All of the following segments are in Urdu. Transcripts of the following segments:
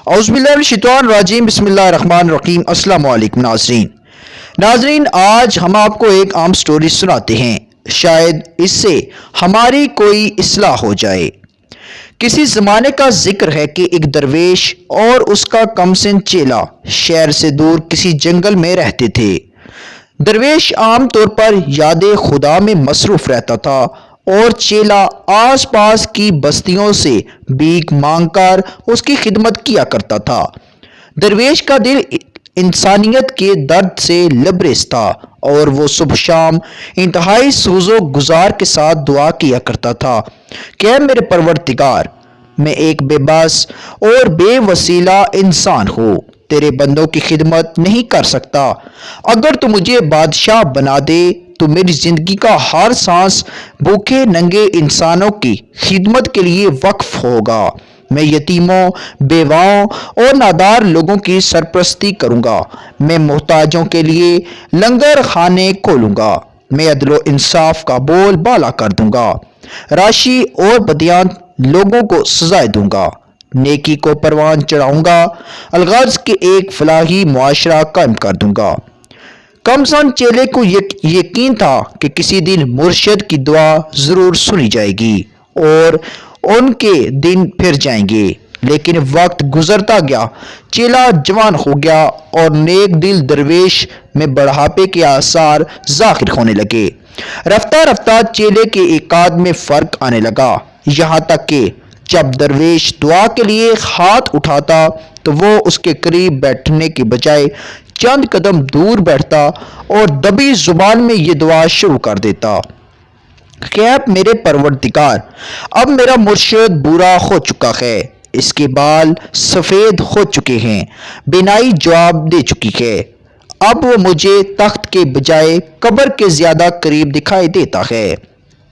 اعوذ باللہ من الشیطان الرجیم، بسم اللہ الرحمن الرحیم۔ السلام علیکم ناظرین، آج ہم آپ کو ایک عام سٹوری سناتے ہیں، شاید اس سے ہماری کوئی اصلاح ہو جائے۔ کسی زمانے کا ذکر ہے کہ ایک درویش اور اس کا کمسن چیلا شہر سے دور کسی جنگل میں رہتے تھے۔ درویش عام طور پر یاد خدا میں مصروف رہتا تھا اور چیلا آس پاس کی بستیوں سے بھیک مانگ کر اس کی خدمت کیا کرتا تھا۔ درویش کا دل انسانیت کے درد سے لبریز تھا اور وہ صبح شام انتہائی سوز و گزار کے ساتھ دعا کیا کرتا تھا کہ اے میرے پروردگار، میں ایک بے بس اور بے وسیلہ انسان ہوں، تیرے بندوں کی خدمت نہیں کر سکتا۔ اگر تو مجھے بادشاہ بنا دے تو میری زندگی کا ہر سانس بھوکے ننگے انسانوں کی خدمت کے لیے وقف ہوگا۔ میں یتیموں، بیواؤں اور نادار لوگوں کی سرپرستی کروں گا۔ میں محتاجوں کے لیے لنگر خانے کھولوں گا۔ میں عدل و انصاف کا بول بالا کر دوں گا۔ راشی اور بدیان لوگوں کو سزائے دوں گا۔ نیکی کو پروان چڑھاؤں گا۔ الغرض کے ایک فلاحی معاشرہ قائم کر دوں گا۔ کمسن چیلے کو یقین تھا کہ کسی دن مرشد کی دعا ضرور سنی جائے گی اور ان کے دن پھر جائیں گے، لیکن وقت گزرتا گیا، چیلا جوان ہو گیا اور نیک دل درویش میں بڑھاپے کے آثار ظاہر ہونے لگے۔ رفتہ رفتہ چیلے کے اعتقاد میں فرق آنے لگا، یہاں تک کہ جب درویش دعا کے لیے ہاتھ اٹھاتا تو وہ اس کے قریب بیٹھنے کے بجائے چند قدم دور بیٹھتا اور دبی زبان میں یہ دعا شروع کر دیتا کہ اے میرے پروردگار، اب میرا مرشد بوڑھا ہو چکا ہے، اس کے بال سفید ہو چکے ہیں، بینائی جواب دے چکی ہے، اب وہ مجھے تخت کے بجائے قبر کے زیادہ قریب دکھائی دیتا ہے۔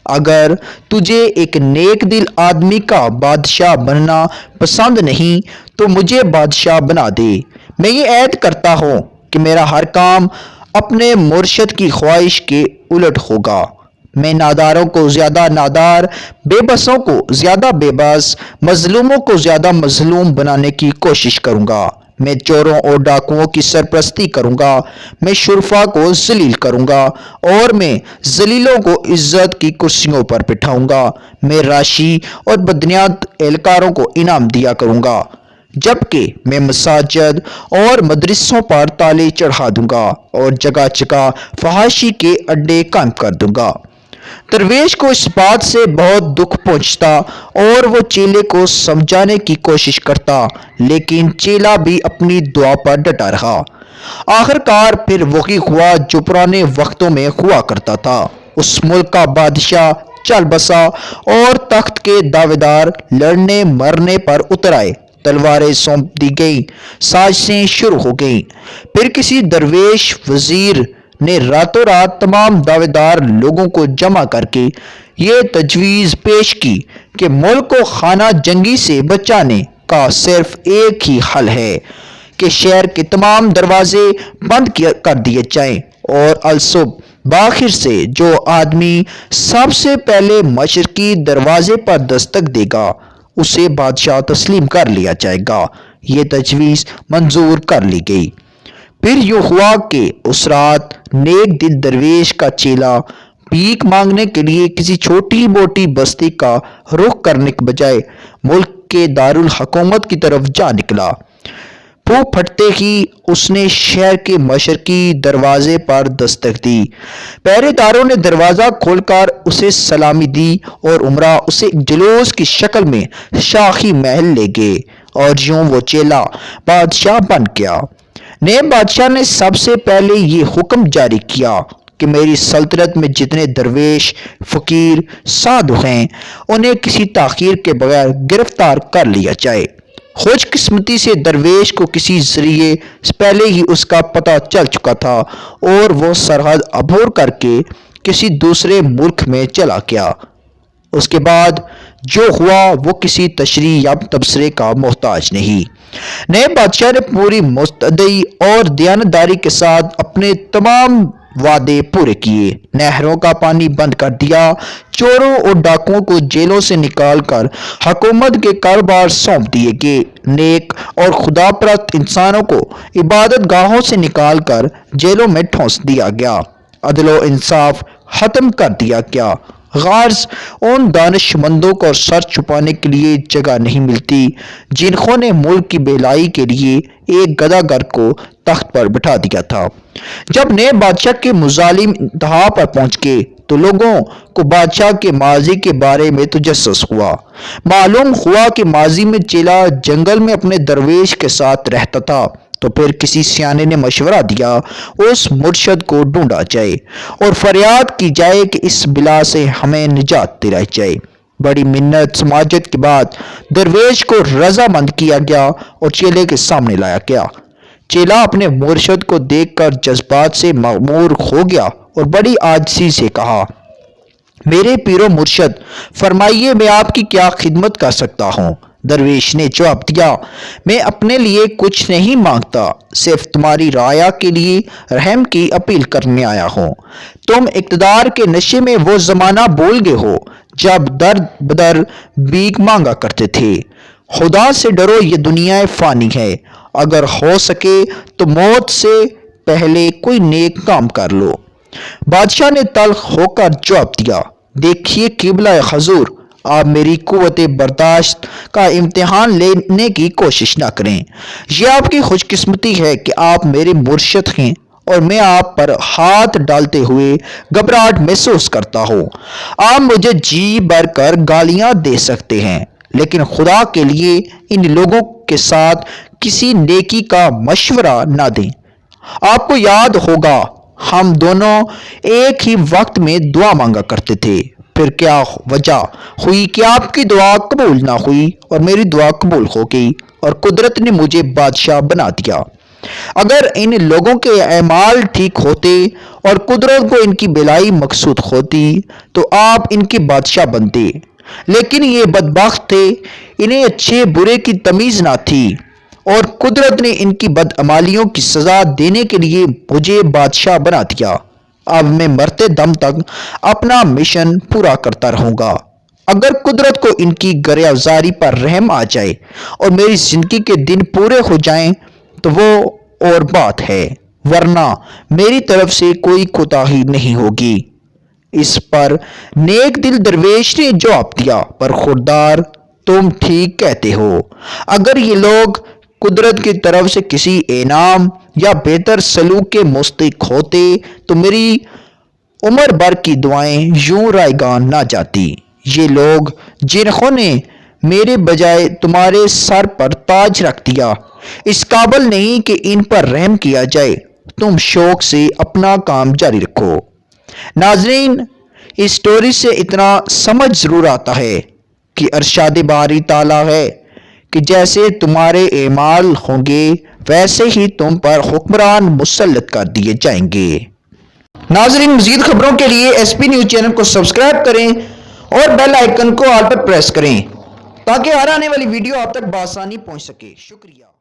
اگر تجھے ایک نیک دل آدمی کا بادشاہ بننا پسند نہیں تو مجھے بادشاہ بنا دے۔ میں یہ عہد کرتا ہوں کہ میرا ہر کام اپنے مرشد کی خواہش کے الٹ ہوگا۔ میں ناداروں کو زیادہ نادار، بے بسوں کو زیادہ بے بس، مظلوموں کو زیادہ مظلوم بنانے کی کوشش کروں گا۔ میں چوروں اور ڈاکوؤں کی سرپرستی کروں گا۔ میں شرفا کو ذلیل کروں گا اور میں ذلیلوں کو عزت کی کرسیوں پر بٹھاؤں گا۔ میں راشی اور بدنیات اہلکاروں کو انعام دیا کروں گا، جبکہ میں مساجد اور مدرسوں پر تالے چڑھا دوں گا اور جگہ جگہ فحاشی کے اڈے قائم کر دوں گا۔ درویش کو اس بات سے بہت دکھ پہنچتا اور وہ چیلے کو سمجھانے کی کوشش کرتا، لیکن چیلا بھی اپنی دعا پر ڈٹا رہا۔ آخر کار پھر وہی ہوا جو پرانے وقتوں میں ہوا کرتا تھا۔ اس ملک کا بادشاہ چل بسا اور تخت کے دعویدار لڑنے مرنے پر اتر آئے۔ تلواریں سونپ دی گئیں، سازشیں شروع ہو گئیں۔ پھر کسی درویش وزیر نے راتوں رات تمام دعویدار لوگوں کو جمع کر کے یہ تجویز پیش کی کہ ملک کو خانہ جنگی سے بچانے کا صرف ایک ہی حل ہے کہ شہر کے تمام دروازے بند کر دیے جائیں اور الصبح باخر سے جو آدمی سب سے پہلے مشرقی دروازے پر دستک دے گا اسے بادشاہ تسلیم کر لیا جائے گا۔ یہ تجویز منظور کر لی گئی۔ پھر یوں ہوا کہ اس رات نیک دل درویش کا چیلا بھیک مانگنے کے لیے کسی چھوٹی موٹی بستی کا رخ کرنے کے بجائے ملک کے دارالحکومت کی طرف جا نکلا۔ پھو پھٹتے ہی اس نے شہر کے مشرقی دروازے پر دستک دی۔ پہرے داروں نے دروازہ کھول کر اسے سلامی دی اور عمرہ اسے جلوس کی شکل میں شاہی محل لے گئے اور یوں وہ چیلا بادشاہ بن گیا۔ نئے بادشاہ نے سب سے پہلے یہ حکم جاری کیا کہ میری سلطنت میں جتنے درویش، فقیر، سادھو ہیں انہیں کسی تاخیر کے بغیر گرفتار کر لیا جائے۔ خوش قسمتی سے درویش کو کسی ذریعے پہلے ہی اس کا پتہ چل چکا تھا اور وہ سرحد عبور کر کے کسی دوسرے ملک میں چلا گیا۔ اس کے بعد جو ہوا وہ کسی تشریح یا تبصرے کا محتاج نہیں۔ نئے بادشاہ نے پوری مستعدی اور دیانتداری کے ساتھ اپنے تمام وعدے پورے کیے، نہروں کا پانی بند کر دیا، چوروں اور ڈاکوؤں کو جیلوں سے نکال کر حکومت کے کاروبار سونپ دیے گئے، نیک اور خدا پرست انسانوں کو عبادت گاہوں سے نکال کر جیلوں میں ٹھونس دیا گیا، عدل و انصاف ختم کر دیا گیا۔ غرض ان دانش مندوں کو سر چھپانے کے لیے جگہ نہیں ملتی جنہوں نے ملک کی بھلائی کے لیے ایک گداگر کو تخت پر بٹھا دیا تھا۔ جب نئے بادشاہ کے مظالم انتہا پر پہنچ گئے تو لوگوں کو بادشاہ کے ماضی کے بارے میں تجسس ہوا۔ معلوم ہوا کہ ماضی میں چیلا جنگل میں اپنے درویش کے ساتھ رہتا تھا، تو پھر کسی سیانے نے مشورہ دیا اس مرشد کو ڈھونڈا جائے اور فریاد کی جائے کہ اس بلا سے ہمیں نجات دلائی جائے۔ بڑی منت سماجت کے بعد درویش کو رضامند کیا گیا اور چیلے کے سامنے لایا گیا۔ چیلا اپنے مرشد کو دیکھ کر جذبات سے مغمور ہو گیا اور بڑی عاجزی سے کہا، میرے پیرو مرشد، فرمائیے میں آپ کی کیا خدمت کر سکتا ہوں؟ درویش نے جواب دیا، میں اپنے لیے کچھ نہیں مانگتا، صرف تمہاری رعایا کے لیے رحم کی اپیل کرنے آیا ہوں۔ تم اقتدار کے نشے میں وہ زمانہ بھول گئے ہو جب در بدر بھیک مانگا کرتے تھے۔ خدا سے ڈرو، یہ دنیا فانی ہے، اگر ہو سکے تو موت سے پہلے کوئی نیک کام کر لو۔ بادشاہ نے تلخ ہو کر جواب دیا، دیکھیے قبلہ حضور، آپ میری قوت برداشت کا امتحان لینے کی کوشش نہ کریں۔ یہ آپ کی خوش قسمتی ہے کہ آپ میرے مرشد ہیں اور میں آپ پر ہاتھ ڈالتے ہوئے گھبراہٹ محسوس کرتا ہوں۔ آپ مجھے جی بھر کر گالیاں دے سکتے ہیں، لیکن خدا کے لیے ان لوگوں کے ساتھ کسی نیکی کا مشورہ نہ دیں۔ آپ کو یاد ہوگا ہم دونوں ایک ہی وقت میں دعا مانگا کرتے تھے، پھر کیا وجہ ہوئی کہ آپ کی دعا قبول نہ ہوئی اور میری دعا قبول ہو گئی اور قدرت نے مجھے بادشاہ بنا دیا۔ اگر ان لوگوں کے اعمال ٹھیک ہوتے اور قدرت کو ان کی بھلائی مقصود ہوتی تو آپ ان کے بادشاہ بنتے، لیکن یہ بدبخت تھے، انہیں اچھے برے کی تمیز نہ تھی اور قدرت نے ان کی بدعمالیوں کی سزا دینے کے لیے مجھے بادشاہ بنا دیا۔ اب میں مرتے دم تک اپنا مشن پورا کرتا رہوں گا۔ اگر قدرت کو ان کی گریزاری پر رحم آ جائے اور میری زندگی کے دن پورے ہو جائیں تو وہ اور بات ہے، ورنہ میری طرف سے کوئی کوتاہی نہیں ہوگی۔ اس پر نیک دل درویش نے جواب دیا، برخوردار، تم ٹھیک کہتے ہو۔ اگر یہ لوگ قدرت کی طرف سے کسی انعام یا بہتر سلوک کے مستحق ہوتے تو میری عمر بھر کی دعائیں یوں رائگان نہ جاتی۔ یہ لوگ جنہوں نے میرے بجائے تمہارے سر پر تاج رکھ دیا، اس قابل نہیں کہ ان پر رحم کیا جائے۔ تم شوق سے اپنا کام جاری رکھو۔ ناظرین، اس سٹوری سے اتنا سمجھ ضرور آتا ہے کہ ارشاد باری تعالیٰ ہے کہ جیسے تمہارے اعمال ہوں گے ویسے ہی تم پر حکمران مسلط کر دیے جائیں گے۔ ناظرین، مزید خبروں کے لیے ایس پی نیوز چینل کو سبسکرائب کریں اور بیل آئیکن کو آل پر پریس کریں تاکہ ہر آنے والی ویڈیو آپ تک بآسانی پہنچ سکے۔ شکریہ۔